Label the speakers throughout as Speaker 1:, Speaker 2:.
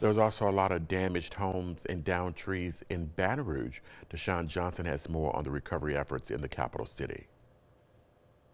Speaker 1: There's also a lot of damaged homes and downed trees in Baton Rouge. Deshaun Johnson has more on the recovery efforts in the capital city.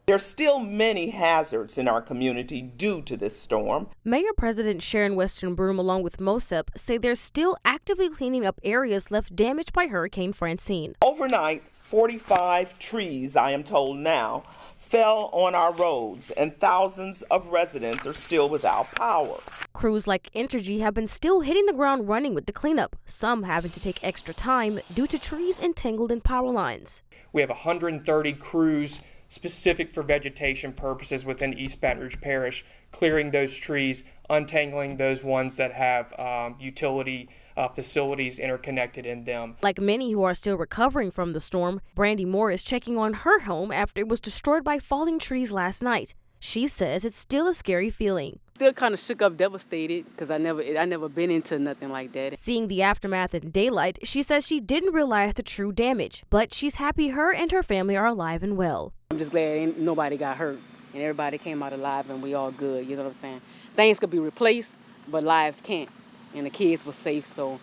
Speaker 2: There's still many hazards in our community due to this storm.
Speaker 3: Mayor President Sharon Weston Broome, along with MOSEP, say they're still actively cleaning up areas left damaged by Hurricane Francine.
Speaker 2: Overnight, 45 trees, I am told now, fell on our roads, and thousands of residents are still without power.
Speaker 3: Crews like Entergy have been still hitting the ground running with the cleanup, some having to take extra time due to trees entangled in power lines.
Speaker 4: We have 130 crews specific for vegetation purposes within East Baton Rouge Parish, clearing those trees, untangling those ones that have utility facilities interconnected in them.
Speaker 3: Like many who are still recovering from the storm, Brandi Moore is checking on her home after it was destroyed by falling trees last night. She says it's still a scary feeling.
Speaker 5: Still kind of shook up, devastated, because I never been into nothing like that.
Speaker 3: Seeing the aftermath in daylight, she says she didn't realize the true damage, but she's happy her and her family are alive and well.
Speaker 5: I'm just glad ain't nobody got hurt and everybody came out alive and we all good, you know what I'm saying? Things could be replaced, but lives can't. And the kids were safe, so,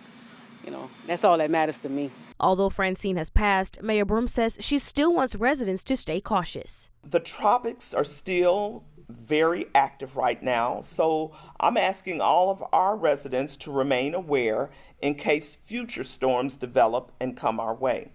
Speaker 5: that's all that matters to me.
Speaker 3: Although Francine has passed, Mayor Broome says she still wants residents to stay cautious.
Speaker 2: The tropics are still very active right now, so I'm asking all of our residents to remain aware in case future storms develop and come our way.